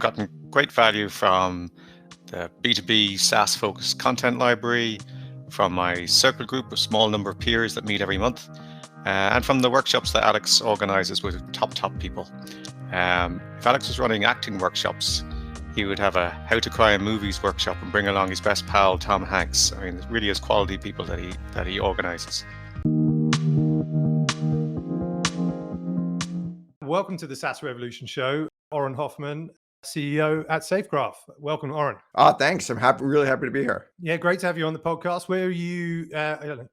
gotten great value from the B2B SaaS focused content library, from my circle group, a small number of peers that meet every month, and from the workshops that Alex organizes with top people. If Alex was running acting workshops, he would have a How to Cry in Movies workshop and bring along his best pal, Tom Hanks. I mean, it really is quality people that he organizes. Welcome to the SaaS Revolution Show. Auren Hoffman, CEO at SafeGraph. Welcome, Auren. Thanks. I'm really happy to be here. Yeah, great to have you on the podcast. Where are you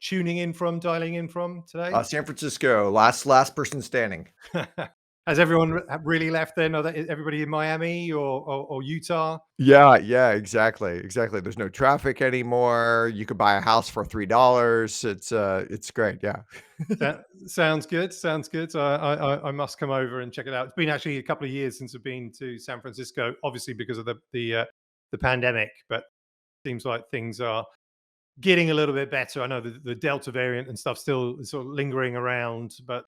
tuning in from, dialing in from today? San Francisco, last person standing. Has everyone really left then? Everybody in Miami or Utah? Yeah, exactly. There's no traffic anymore. You could buy a house for $3. It's great. Yeah. That sounds good. So I must come over and check it out. It's been actually a couple of years since I've been to San Francisco, obviously because of the pandemic, but it seems like things are getting a little bit better. I know the Delta variant and stuff still is sort of lingering around, but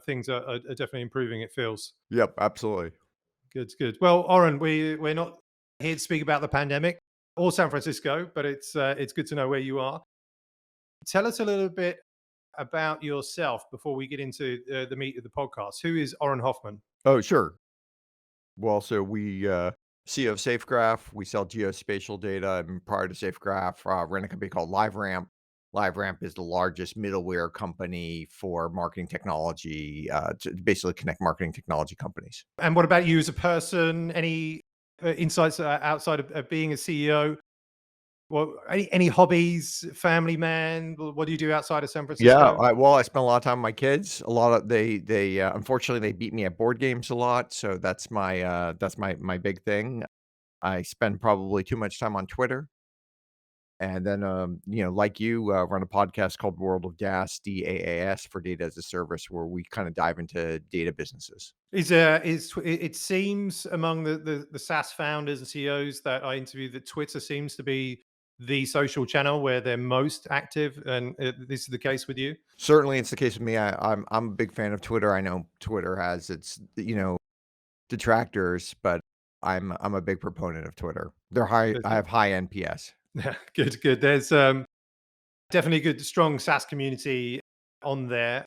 things are definitely improving, it feels. Yep, absolutely. Good. Well, Auren, we're not here to speak about the pandemic or San Francisco, but it's good to know where you are. Tell us a little bit about yourself before we get into the meat of the podcast. Who is Auren Hoffman? Oh, sure. Well, so we CEO of SafeGraph. We sell geospatial data. And prior to SafeGraph, ran a company called LiveRamp. LiveRamp is the largest middleware company for marketing technology, to basically connect marketing technology companies. And what about you as a person? Any insights outside of being a CEO? Well, any hobbies, family man? What do you do outside of San Francisco? Yeah, I spend a lot of time with my kids. A lot of they unfortunately they beat me at board games a lot, so that's my big thing. I spend probably too much time on Twitter. And then, like you, run a podcast called World of DAAS, DAAS, for Data as a Service, where we kind of dive into data businesses. It seems among the SaaS founders and CEOs that I interview that Twitter seems to be the social channel where they're most active, and this is the case with you? Certainly, it's the case with me. I'm a big fan of Twitter. I know Twitter has its detractors, but I'm a big proponent of Twitter. They're high. I have high NPS. Yeah, good. There's definitely a good, strong SaaS community on there.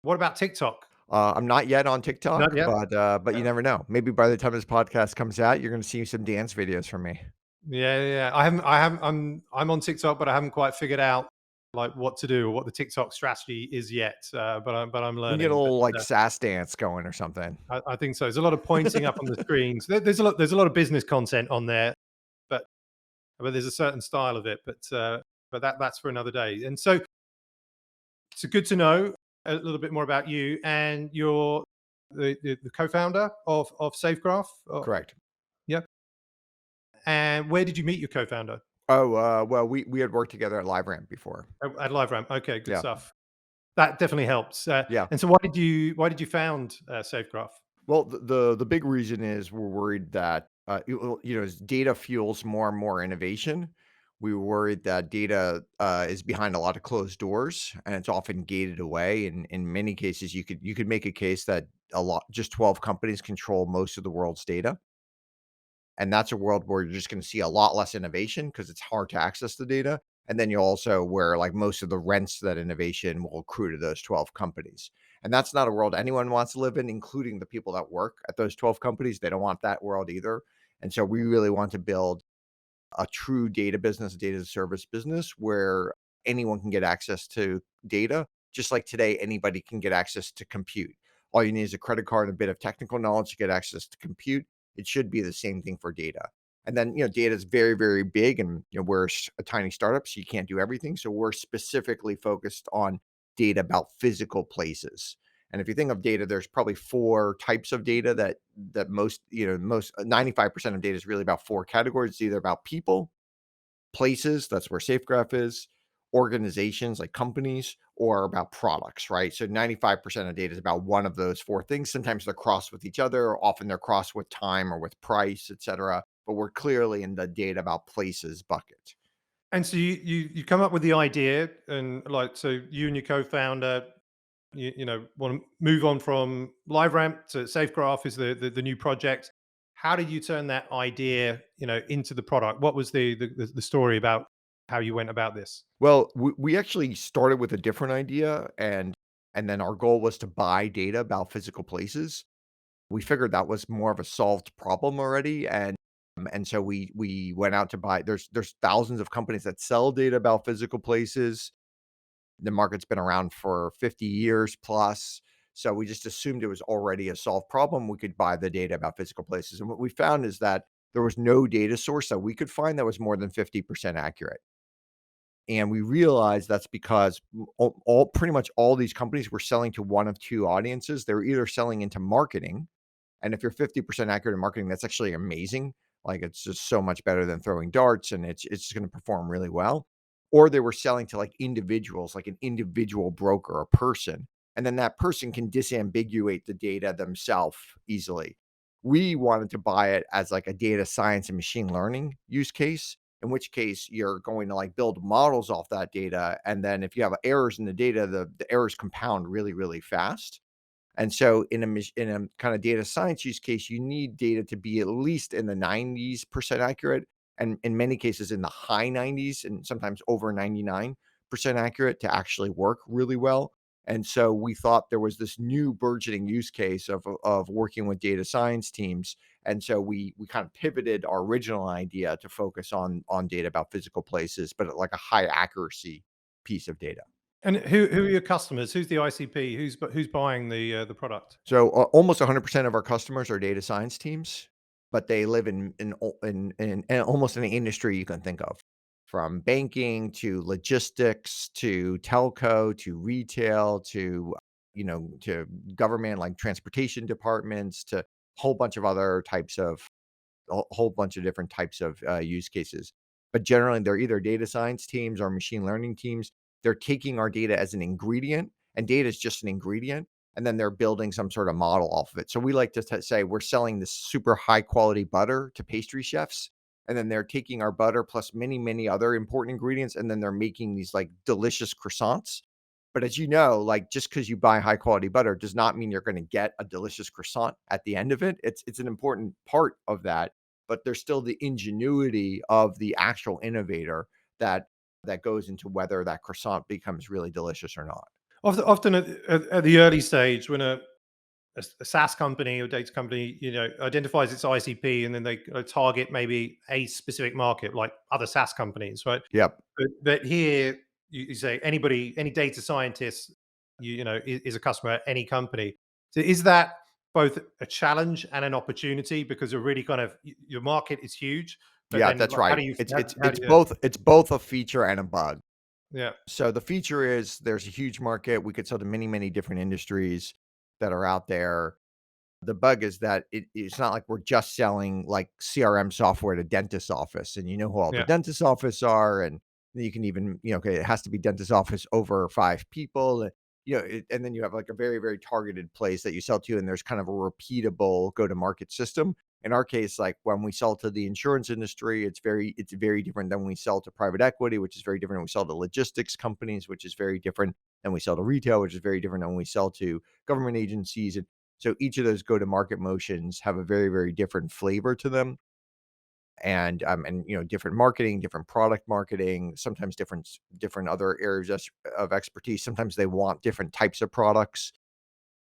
What about TikTok? I'm not yet on TikTok, Not yet? but you never know. Maybe by the time this podcast comes out, you're going to see some dance videos from me. Yeah. I'm on TikTok, but I haven't quite figured out like what to do or what the TikTok strategy is yet. But I'm learning. You get a little SaaS dance going or something. I think so. There's a lot of pointing up on the screens. There's a lot of business content on there, but there's a certain style of it. But that's for another day. And so it's good to know a little bit more about you, and you're the co-founder of SafeGraph. Correct. Yep. And where did you meet your co-founder? Oh, well, we had worked together at LiveRamp before. At LiveRamp. Okay, good Yeah. stuff. That definitely helps. Yeah. And so why did you found SafeGraph? Well, the big reason is we're worried that as data fuels more and more innovation, we were worried that data is behind a lot of closed doors, and it's often gated away. And in many cases, you could make a case that just 12 companies control most of the world's data. And that's a world where you're just going to see a lot less innovation because it's hard to access the data. And then you also where like most of the rents to that innovation will accrue to those 12 companies. And that's not a world anyone wants to live in, including the people that work at those 12 companies. They don't want that world either. And so we really want to build a true data business, data as a service business, where anyone can get access to data. Just like today, anybody can get access to compute. All you need is a credit card and a bit of technical knowledge to get access to compute. It should be the same thing for data. And then, data is very, very big, and we're a tiny startup, so you can't do everything. So we're specifically focused on data about physical places. And if you think of data, there's probably 4 types of data that most 95% of data is really about 4 categories. It's either about people, places, that's where SafeGraph is, organizations like companies, or about products, right? So 95% of data is about one of those 4 things. Sometimes they're crossed with each other, or often they're crossed with time or with price, et cetera. But we're clearly in the data about places bucket. And so you come up with the idea, and so you and your co-founder, want to move on from LiveRamp to SafeGraph is the new project. how did you turn that idea, into the product? What was the story about how you went about this? Well, we actually started with a different idea, and then our goal was to buy data about physical places. We figured that was more of a solved problem already, and so we went out to buy. There's thousands of companies that sell data about physical places. The market's been around for 50 years plus. So we just assumed it was already a solved problem. We could buy the data about physical places. And what we found is that there was no data source that we could find that was more than 50% accurate. And we realized that's because all pretty much all these companies were selling to one of two audiences. They were either selling into marketing, and if you're 50% accurate in marketing, that's actually amazing. Like, it's just so much better than throwing darts, and it's going to perform really well. Or they were selling to like individuals, like an individual broker, a person, and then that person can disambiguate the data themselves easily. We wanted to buy it as like a data science and machine learning use case, in which case you're going to like build models off that data. And then if you have errors in the data, the errors compound really, really fast. And so in a kind of data science use case, you need data to be at least in the 90% accurate, and in many cases in the high 90s and sometimes over 99% accurate to actually work really well. And so we thought there was this new burgeoning use case of working with data science teams. And so we kind of pivoted our original idea to focus on data about physical places, but at like a high accuracy piece of data. And who are your customers? Who's the ICP? Who's buying the product? So almost 100% of our customers are data science teams, but they live in almost any industry you can think of, from banking to logistics to telco to retail to to government like transportation departments to whole bunch of other types of a whole bunch of different types of use cases. But generally, they're either data science teams or machine learning teams. They're taking our data as an ingredient, and data is just an ingredient. And then they're building some sort of model off of it. So we like to say we're selling this super high quality butter to pastry chefs. And then they're taking our butter plus many, many other important ingredients. And then they're making these like delicious croissants. But as you know, like, just because you buy high quality butter does not mean you're going to get a delicious croissant at the end of it. It's an important part of that, but there's still the ingenuity of the actual innovator that goes into whether that croissant becomes really delicious or not. Often at the early stage, when a SaaS company or data company, identifies its ICP, and then they target maybe a specific market, like other SaaS companies, right? Yep. But here you say anybody, any data scientist, is a customer at any company. So is that both a challenge and an opportunity, because you're really kind of your market is huge, but Yeah, then that's like, how right. do you It's how, it's how it's do you both it's both a feature and a bug. yeah So the feature is there's a huge market. We could sell to many, many different industries that are out there. The bug is that it's not like we're just selling like CRM software to dentist's office, and you know who all the yeah dentist office are, and you can even, okay, it has to be dentist office over 5 people, and then you have like a very, very targeted place that you sell to, and there's kind of a repeatable go-to-market system. In our case, like when we sell to the insurance industry, it's very different than when we sell to private equity, which is very different than we sell to logistics companies, which is very different than we sell to retail, which is very different than we sell to government agencies. And so each of those go-to-market motions have a very, very different flavor to them, and different marketing, different product marketing, sometimes different other areas of expertise. Sometimes they want different types of products.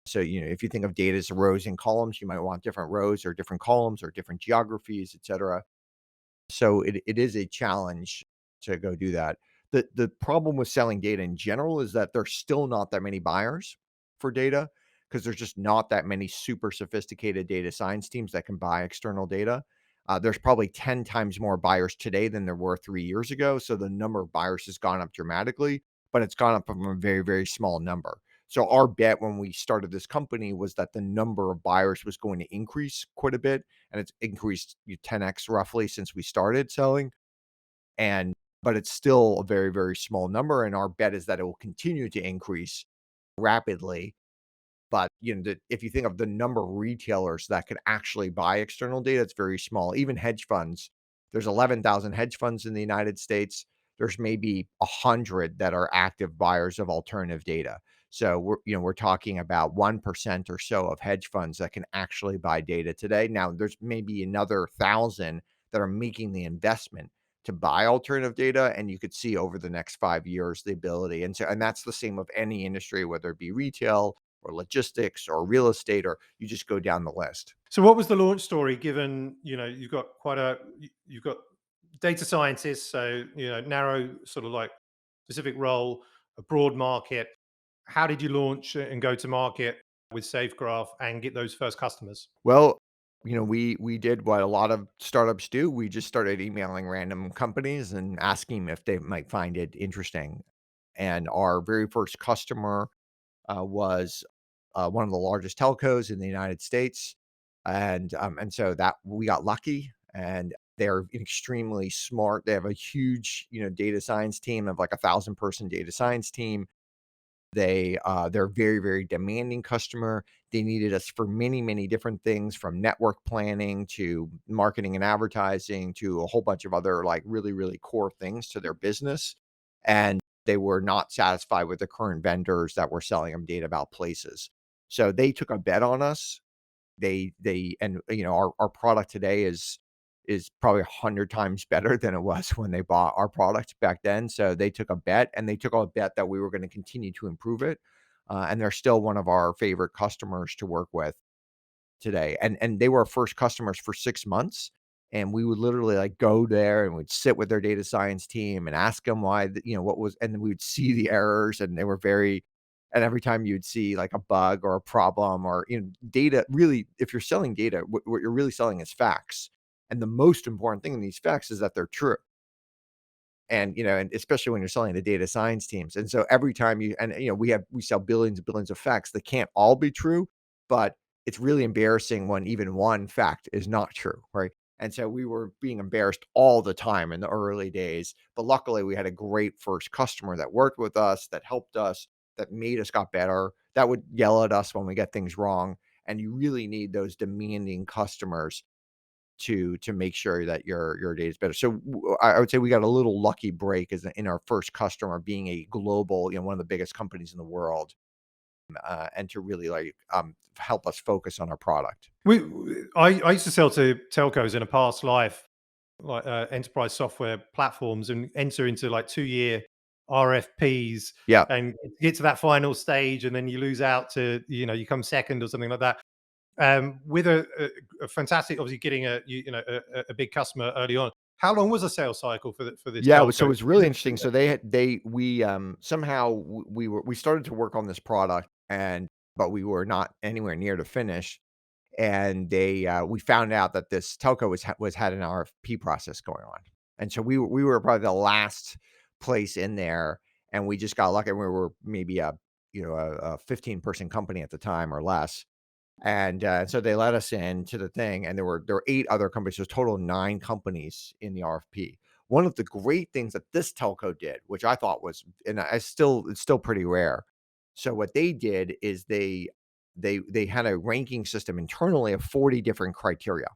So if you think of data as rows and columns, you might want different rows or different columns or different geographies, etc. So it is a challenge to go do that. The problem with selling data in general is that there's still not that many buyers for data, because there's just not that many super sophisticated data science teams that can buy external data. There's probably 10 times more buyers today than there were 3 years ago. So the number of buyers has gone up dramatically, but it's gone up from a very, very small number. So our bet when we started this company was that the number of buyers was going to increase quite a bit, and it's increased 10x roughly since we started selling. But it's still a very, very small number, and our bet is that it will continue to increase rapidly. But if you think of the number of retailers that can actually buy external data, it's very small. Even hedge funds, there's 11,000 hedge funds in the United States. There's maybe 100 that are active buyers of alternative data. So we're talking about 1% or so of hedge funds that can actually buy data today. Now there's maybe another 1,000 that are making the investment to buy alternative data, and you could see over the next 5 years the ability. And that's the same of any industry, whether it be retail or logistics or real estate, or you just go down the list. So what was the launch story, given, you've got you've got data scientists, so, narrow sort of like specific role, a broad market. How did you launch and go to market with SafeGraph and get those first customers? Well, we did what a lot of startups do. We just started emailing random companies and asking if they might find it interesting. And our very first customer was one of the largest telcos in the United States, and so that we got lucky. And they're extremely smart. They have a huge, data science team of like 1,000-person data science team. They're a very, very demanding customer. They needed us for many, many different things, from network planning to marketing and advertising to a whole bunch of other like really, really core things to their business. And they were not satisfied with the current vendors that were selling them data about places. So they took a bet on us. Our product today is probably 100 times better than it was when they bought our product back then. So they took a bet, and they took a bet that we were going to continue to improve it. And they're still one of our favorite customers to work with today. And they were our first customers for 6 months. And we would literally like go there and we'd sit with their data science team and ask them why, what was, and then we would see the errors, and they were and every time you'd see like a bug or a problem or, data, really, if you're selling data, what you're really selling is facts. And the most important thing in these facts is that they're true. And especially when you're selling to data science teams. And so every time we sell billions and billions of facts, they can't all be true, but it's really embarrassing when even one fact is not true, right? And so we were being embarrassed all the time in the early days. But luckily we had a great first customer that worked with us, that helped us, that made us got better, that would yell at us when we get things wrong. And you really need those demanding customers to make sure that your data is better. So I would say we got a little lucky break as in our first customer being a global, one of the biggest companies in the world, and to really help us focus on our product. I used to sell to telcos in a past life, like enterprise software platforms, and enter into like 2-year RFPs, Yeah. and get to that final stage, and then you lose out to, you come second or something like that. With a fantastic, obviously getting a big customer early on. How long was the sales cycle for this? Yeah, telco? so it was really interesting. So we somehow we started to work on this product, but we were not anywhere near to finish. And we found out that this telco had an RFP process going on. And so we were probably the last place in there, and we just got lucky. We were maybe a 15-person company at the time or less. And so they let us into the thing, and there were 8 other companies. So total 9 companies in the RFP. One of the great things that this telco did, which I thought was, and it's still pretty rare. So what they did is they had a ranking system internally of 40 different criteria.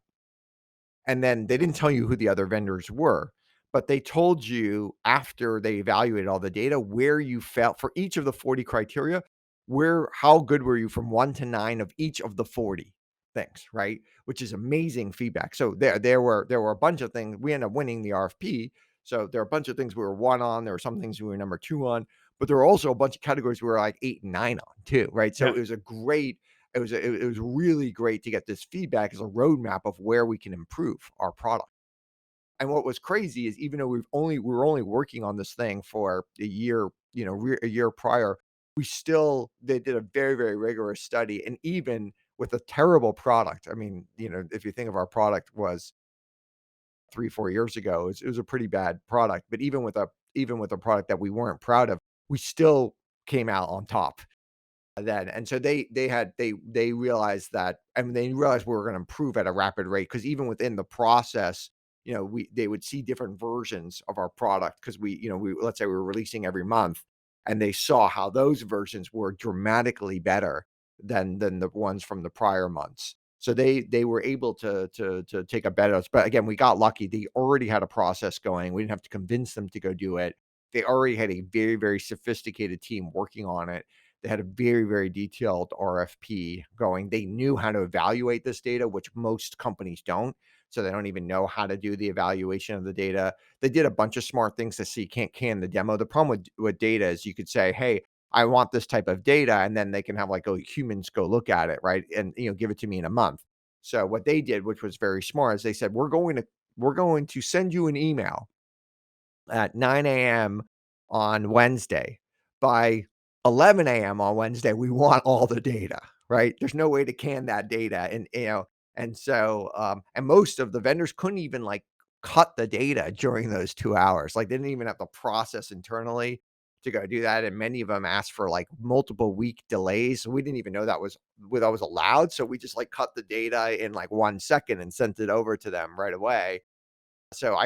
And then they didn't tell you who the other vendors were, but they told you after they evaluated all the data where you felt for each of the 40 criteria, how good were you from 1 to 9 of each of the 40 things, right? Which is amazing feedback. So there were a bunch of things. We ended up winning the RFP. So there are a bunch of things we were 1 on. There were some things we were number 2 on, but there were also a bunch of categories we were like 8 and 9 on too, right? So Yeah. it was really great to get this feedback as a roadmap of where we can improve our product. And what was crazy is, even though we were only working on this thing for a year, a year prior, they did a very, very rigorous study. And even with a terrible product, I mean, if you think of our product was 3-4 years ago, it was a pretty bad product. But even with a product that we weren't proud of, we still came out on top then. And so they realized that, and they realized we were going to improve at a rapid rate, because even within the process, they would see different versions of our product, because let's say we were releasing every month, and they saw how those versions were dramatically better than the ones from the prior months. So they were able to take a bet at us. But again, we got lucky. They already had a process going. We didn't have to convince them to go do it. They already had a very, very sophisticated team working on it. They had a very, very detailed RFP going. They knew how to evaluate this data, which most companies don't. So they don't even know how to do the evaluation of the data. They did a bunch of smart things to see can the demo. The problem with data is you could say, hey, I want this type of data, and then they can have like humans go look at it, right? And give it to me in a month. So what they did, which was very smart, is they said, we're going to send you an email at 9 a.m. on Wednesday. By 11 a.m. on Wednesday, we want all the data, right? There's no way to can that data. And so, and most of the vendors couldn't even like cut the data during those 2 hours. Like they didn't even have the process internally to go do that. And many of them asked for like multiple week delays. So we didn't even know that was allowed. So we just like cut the data in like 1 second and sent it over to them right away. So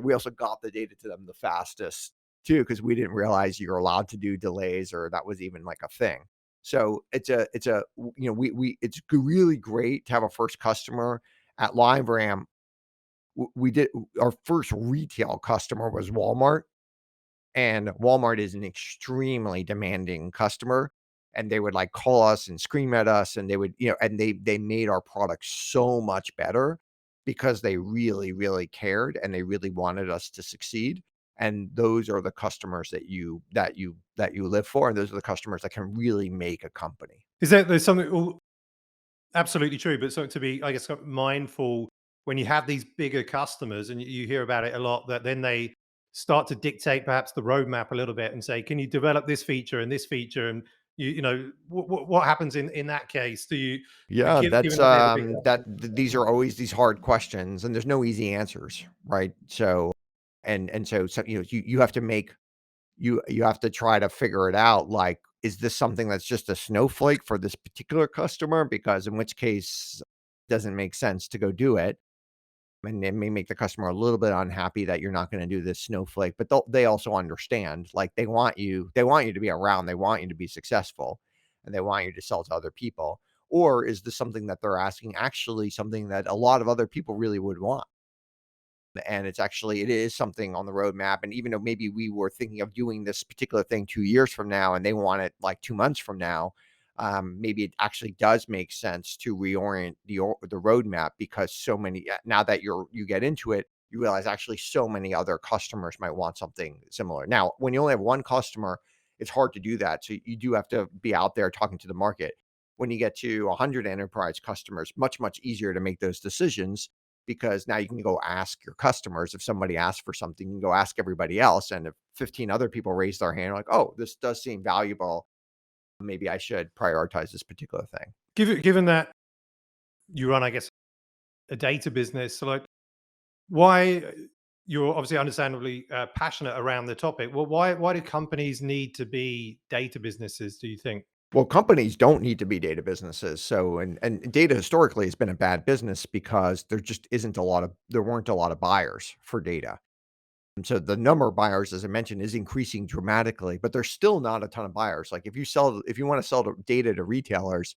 we also got the data to them the fastest too, because we didn't realize you're allowed to do delays or that was even like a thing. So it's really great to have a first customer at LiveRamp. We did our first retail customer was Walmart, and Walmart is an extremely demanding customer. And they would like call us and scream at us, and they would, and they made our product so much better because they really, really cared and they really wanted us to succeed. And those are the customers that you live for, and those are the customers that can really make a company. There's something absolutely true, but something to be, I guess, mindful when you have these bigger customers, and you hear about it a lot, that then they start to dictate perhaps the roadmap a little bit and say, can you develop this feature and this feature? And what happens in that case? Do you Yeah, given that they're the big customers? these are always these hard questions, and there's no easy answers, right? So, so you have to make you have to try to figure it out. Like, is this something that's just a snowflake for this particular customer? Because in which case, it doesn't make sense to go do it, and it may make the customer a little bit unhappy that you're not going to do this snowflake. But they also understand, like they want you to be around, they want you to be successful, and they want you to sell to other people. Or is this something that they're asking actually something that a lot of other people really would want? And it is something on the roadmap. And even though maybe we were thinking of doing this particular thing 2 years from now, and they want it like 2 months from now, maybe it actually does make sense to reorient the roadmap, because so many, now that you get into it, you realize actually so many other customers might want something similar. Now, when you only have one customer, it's hard to do that. So you do have to be out there talking to the market. When you get to 100 enterprise customers, much, much easier to make those decisions, because now you can go ask your customers. If somebody asks for something, you can go ask everybody else. And if 15 other people raise their hand, like, oh, this does seem valuable, maybe I should prioritize this particular thing. Given that you run, I guess, a data business, so like, why you're obviously understandably passionate around the topic. Well, why do companies need to be data businesses, do you think? Well, companies don't need to be data businesses. So, and data historically has been a bad business because there weren't a lot of buyers for data. And so the number of buyers, as I mentioned, is increasing dramatically, but there's still not a ton of buyers. Like if you want to sell data to retailers,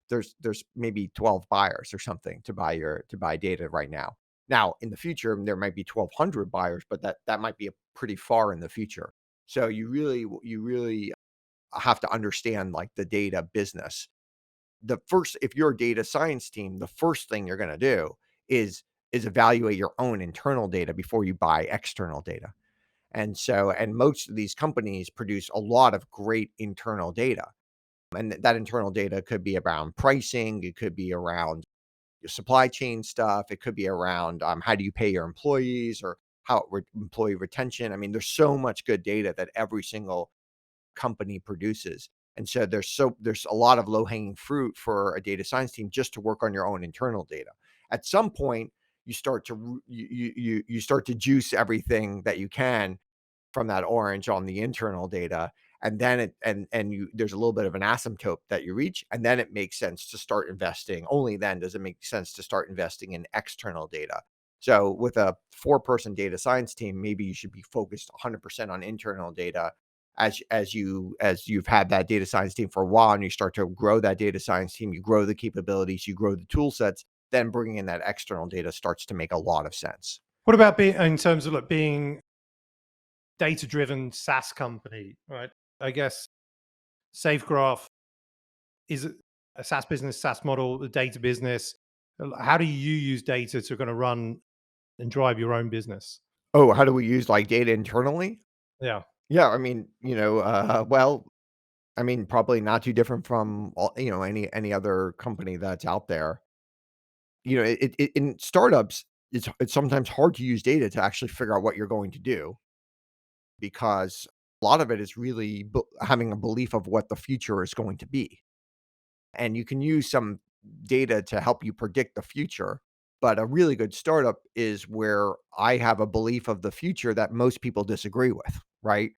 there's maybe 12 buyers or something to buy data right now. Now, in the future, there might be 1,200 buyers, but that might be a pretty far in the future. So you really have to understand like the data business. If you're a data science team, the first thing you're going to do is evaluate your own internal data before you buy external data. And most of these companies produce a lot of great internal data. And that internal data could be around pricing, it could be around your supply chain stuff, it could be around how do you pay your employees, or employee retention. I mean, there's so much good data that every single company produces. And so there's a lot of low-hanging fruit for a data science team just to work on your own internal data. At some point, you start to juice everything that you can from that orange on the internal data, and then there's a little bit of an asymptote that you reach, and then it makes sense to start investing. Only then does it make sense to start investing in external data. So with a 4-person data science team, maybe you should be focused 100% on internal data. As you've had that data science team for a while, and you start to grow that data science team, you grow the capabilities, you grow the tool sets, then bringing in that external data starts to make a lot of sense. What about in terms of being data-driven SaaS company, right? I guess SafeGraph is a SaaS business, SaaS model, a data business. How do you use data to kind of run and drive your own business? Oh, how do we use like data internally? Yeah. Yeah, I mean, well, I mean, probably not too different from any other company that's out there. In startups, it's sometimes hard to use data to actually figure out what you're going to do because a lot of it is really having a belief of what the future is going to be. And you can use some data to help you predict the future. But a really good startup is where I have a belief of the future that most people disagree with, right?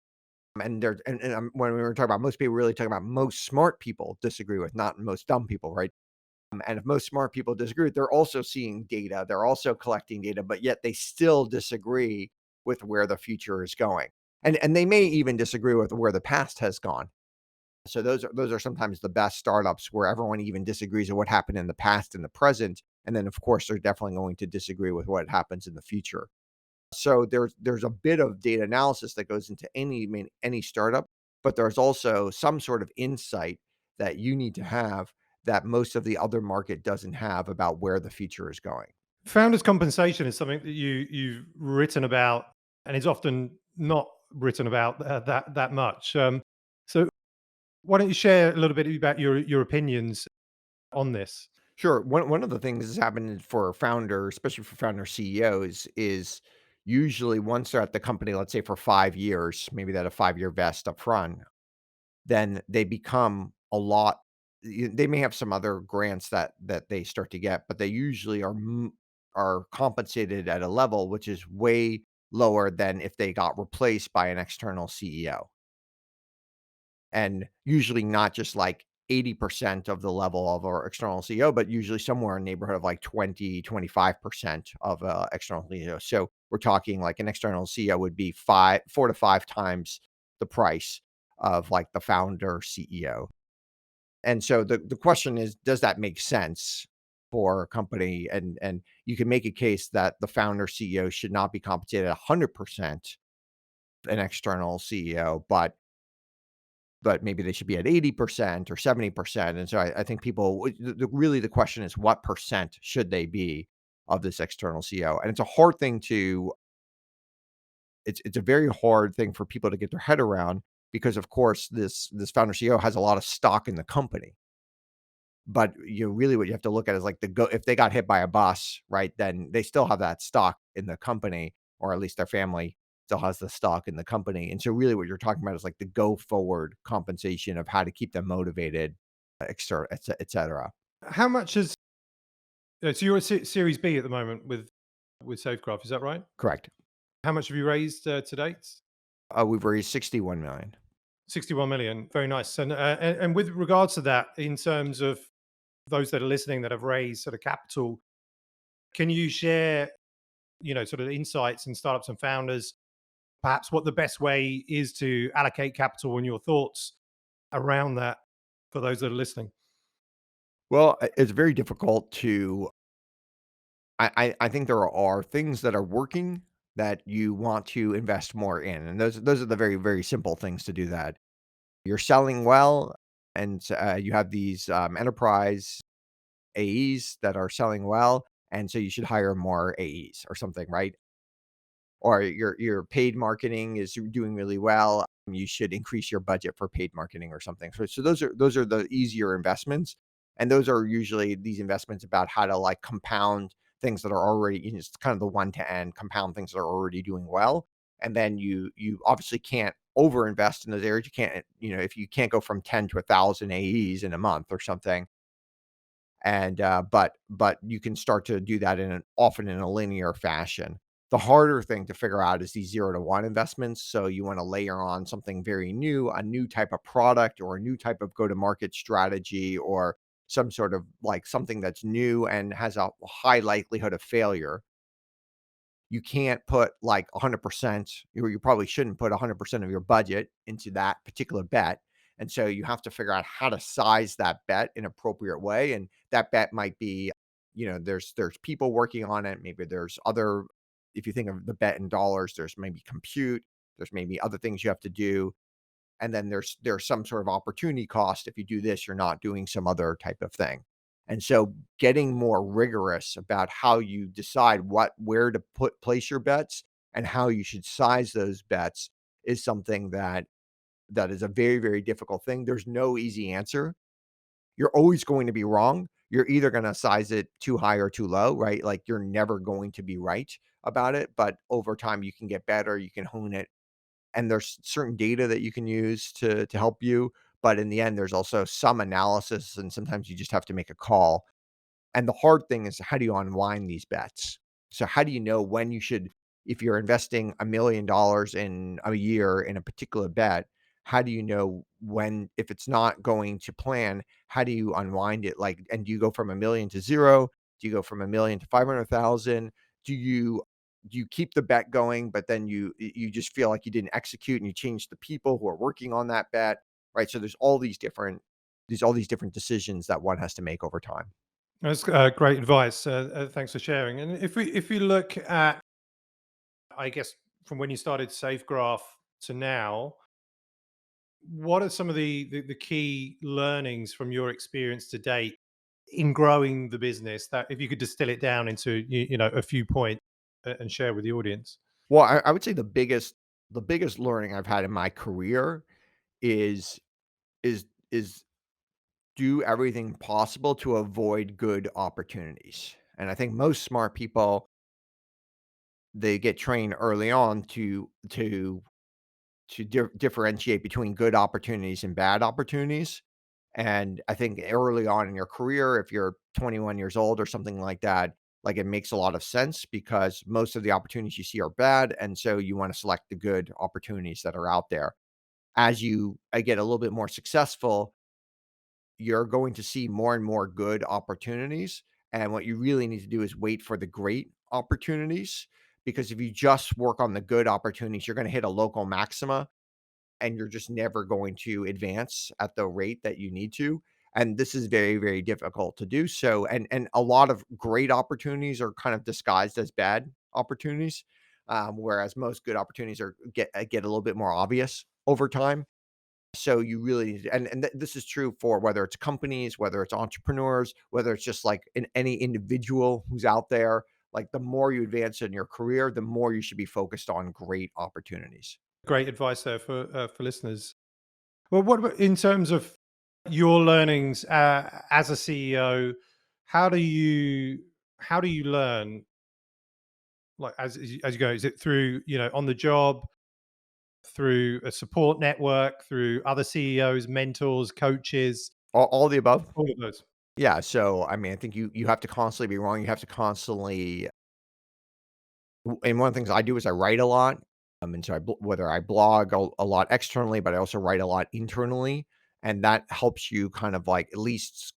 When we were talking about most people, we're really talking about most smart people disagree with, not most dumb people, right? And if most smart people disagree, they're also seeing data, they're also collecting data, but yet they still disagree with where the future is going. And they may even disagree with where the past has gone. So those are sometimes the best startups where everyone even disagrees on what happened in the past and the present. And then of course they're definitely going to disagree with what happens in the future. So there's a bit of data analysis that goes into any startup, but there's also some sort of insight that you need to have that most of the other market doesn't have about where the future is going. Founders compensation is something that you've written about, and is often not written about that much. So why don't you share a little bit about your opinions on this? Sure. One of the things that's happened for founders, especially for founder CEOs, is usually once they're at the company, let's say for 5 years, maybe that a 5-year vest up front, then they become a lot. They may have some other grants that they start to get, but they usually are compensated at a level which is way lower than if they got replaced by an external CEO. And usually not just like 80% of the level of our external CEO, but usually somewhere in the neighborhood of like 20-25% of external CEO. So we're talking like an external CEO would be 4 to 5 times the price of like the founder CEO. And so the question is, does that make sense for a company? And you can make a case that the founder CEO should not be compensated 100% an external CEO, but maybe they should be at 80% or 70%. And so I think really the question is, what percent should they be of this external CEO? And it's a hard thing it's a very hard thing for people to get their head around because of course this founder CEO has a lot of stock in the company. But really what you have to look at is like if they got hit by a bus, right, then they still have that stock in the company, or at least their family still has the stock in the company. And so really what you're talking about is like the go forward compensation of how to keep them motivated, et cetera. How much is so you're a Series B at the moment with SafeGraph, is that right? Correct. How much have you raised to date? We've raised 61 million. 61 million. Very nice. And with regards to that, in terms of those that are listening that have raised sort of capital, can you share, sort of insights and startups and founders, perhaps what the best way is to allocate capital and your thoughts around that for those that are listening? Well, it's very difficult to I think there are things that are working that you want to invest more in. And those are the very, very simple things to do that. You're selling well, and you have these enterprise AEs that are selling well, and so you should hire more AEs or something, right? Or your paid marketing is doing really well. You should increase your budget for paid marketing or something. So those are the easier investments, and those are usually these investments about how to like compound things that are already, it's kind of the one to end compound things that are already doing well. And then you obviously can't overinvest in those areas. You can't, if you can't go from 10 to 1,000 AEs in a month or something, and but you can start to do that often in a linear fashion. The harder thing to figure out is these 0 to 1 investments. So you want to layer on something very new, a new type of product or a new type of go to market strategy, or some sort of like something that's new and has a high likelihood of failure. You can't put like 100%, or you probably shouldn't put 100% of your budget into that particular bet. And so you have to figure out how to size that bet in an appropriate way. And that bet might be, there's people working on it. Maybe there's other, if you think of the bet in dollars, there's maybe compute, there's maybe other things you have to do. And then there's some sort of opportunity cost. If you do this, you're not doing some other type of thing. And so getting more rigorous about how you decide where to place your bets and how you should size those bets is something that is a very, very difficult thing. There's no easy answer. You're always going to be wrong. You're either going to size it too high or too low, right? Like you're never going to be right about it, but over time you can get better, you can hone it. And there's certain data that you can use to help you, but in the end there's also some analysis and sometimes you just have to make a call. And the hard thing is, how do you unwind these bets? So how do you know when you should, if you're investing $1 million in a year in a particular bet, how do you know when, if it's not going to plan, how do you unwind it? Like, and do you go from 1 million to zero? Do you go from 1 million to 500,000? Do you keep the bet going, but then you just feel like you didn't execute and you change the people who are working on that bet, right? So there's all these different decisions that one has to make over time. That's great advice. Thanks for sharing. And if we look at, I guess, from when you started SafeGraph to now, what are some of the key learnings from your experience to date in growing the business, that if you could distill it down into a few points and share with the audience? Well, I would say the biggest learning I've had in my career is is do everything possible to avoid good opportunities. And I think most smart people, they get trained early on to differentiate between good opportunities and bad opportunities. And I think early on in your career, if you're 21 years old or something like that, like it makes a lot of sense because most of the opportunities you see are bad. And so you want to select the good opportunities that are out there. As I get a little bit more successful, you're going to see more and more good opportunities. And what you really need to do is wait for the great opportunities. Because if you just work on the good opportunities, you're going to hit a local maxima and you're just never going to advance at the rate that you need to. And this is very, very difficult to do. So, and a lot of great opportunities are kind of disguised as bad opportunities, whereas most good opportunities get a little bit more obvious over time. So you really need to, this is true for whether it's companies, whether it's entrepreneurs, whether it's just like any individual who's out there. Like the more you advance in your career, the more you should be focused on great opportunities. Great advice there for listeners. Well, what about in terms of your learnings as a CEO? How do you learn, like as you go? Is it through on the job, through a support network, through other CEOs, mentors, coaches, All the above. all of those? Yeah, so, I mean, I think you have to constantly be wrong, you have to constantly and one of the things I do is I write a lot, and so whether I blog a lot externally, but I also write a lot internally, and that helps you kind of, like, at least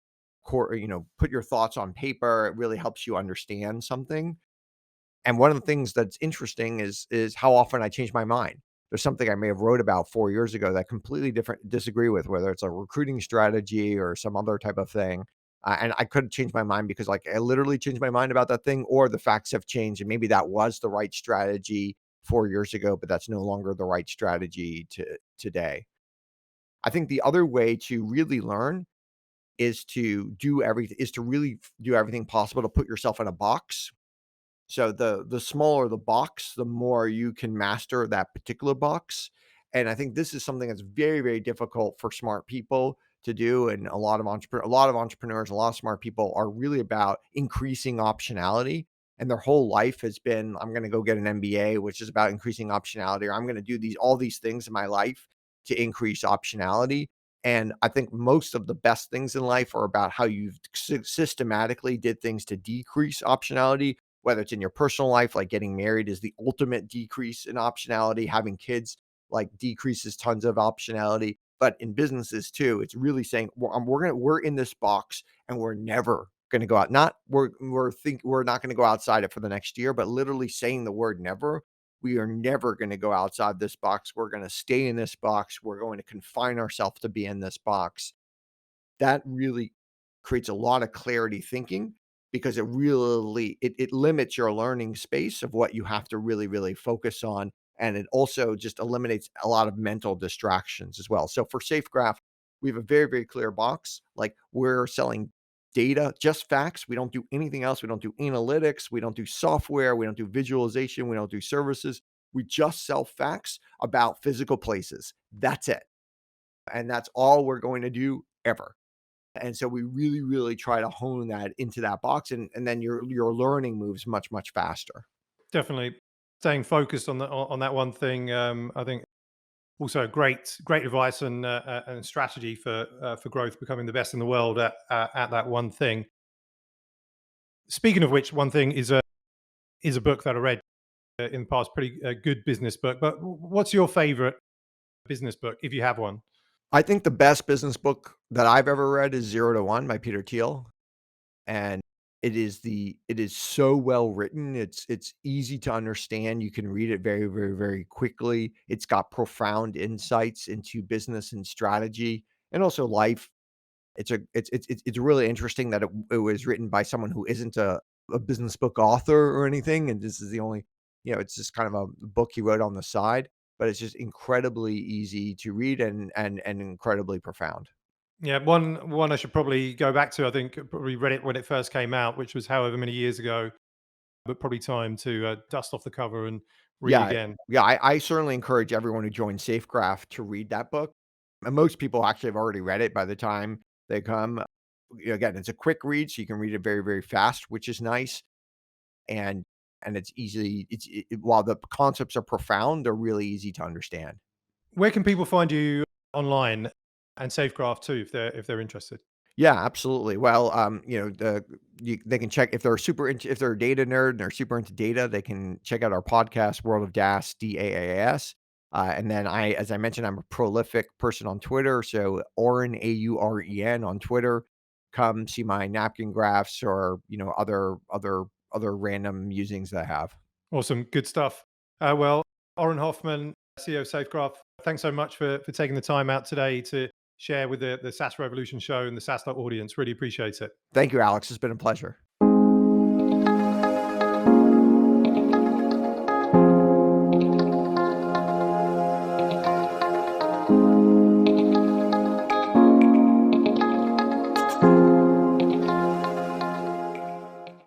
put your thoughts on paper, it really helps you understand something. And one of the things that's interesting is how often I change my mind. There's something I may have wrote about 4 years ago that I completely different disagree with, whether it's a recruiting strategy or some other type of thing. And I could change my mind because, like, I literally changed my mind about that thing, or the facts have changed, and maybe that was the right strategy 4 years ago, but that's no longer the right strategy today. I think the other way to really learn is to really do everything possible to put yourself in a box. So the smaller the box, the more you can master that particular box. And I think this is something that's very, very difficult for smart people to do. And a lot of smart people are really about increasing optionality. And their whole life has been, I'm going to go get an MBA, which is about increasing optionality, or I'm going to do all these things in my life to increase optionality. And I think most of the best things in life are about how you've systematically did things to decrease optionality, whether it's in your personal life, like getting married is the ultimate decrease in optionality. Having kids like decreases tons of optionality, but in businesses too, it's really saying we're in this box and we're never going to go out. Not we're not going to go outside it for the next year, but literally saying the word never. We are never going to go outside this box. We're going to stay in this box. We're going to confine ourselves to be in this box. That really creates a lot of clarity thinking because it limits your learning space of what you have to really, really focus on. And it also just eliminates a lot of mental distractions as well. So for SafeGraph, we have a very, very clear box. Like, we're selling data, just facts. We don't do anything else. We don't do analytics. We don't do software. We don't do visualization. We don't do services. We just sell facts about physical places. That's it. And that's all we're going to do ever. And so we really, really try to hone that into that box. And then your learning moves much, much faster. Definitely staying focused on that one thing. I think also great advice and strategy for growth, becoming the best in the world at that one thing. Speaking of which, one thing is a book that I read in the past, pretty good business book. But what's your favorite business book, if you have one? I think the best business book that I've ever read is 0 to 1 by Peter Thiel. And it is so well written. It's easy to understand. You can read it very, very, very quickly. It's got profound insights into business and strategy and also life. It's really interesting that it was written by someone who isn't a business book author or anything. And this is the only, it's just kind of a book he wrote on the side, but it's just incredibly easy to read and incredibly profound. Yeah, one I should probably go back to. I think I probably read it when it first came out, which was however many years ago, but probably time to dust off the cover and read Yeah, again. yeah, I certainly encourage everyone who joins SafeGraph to read that book. And most people actually have already read it by the time they come. Again, it's a quick read, so you can read it very, very fast, which is nice. And it's easily while the concepts are profound, they're really easy to understand. Where can people find you online, and SafeGraph too, if they're interested? Yeah, absolutely. Well, they can check if they're if they're a data nerd and they're super into data, they can check out our podcast, World of DAAS, DAAS. And then as I mentioned, I'm a prolific person on Twitter. So Auren, AUREN on Twitter. Come see my napkin graphs or, other random musings that I have. Awesome, good stuff. Well, Auren Hoffman, CEO of SafeGraph, thanks so much for taking the time out today to share with the SaaS Revolution Show and the SaaStock audience. Really appreciate it. Thank you, Alex. It's been a pleasure.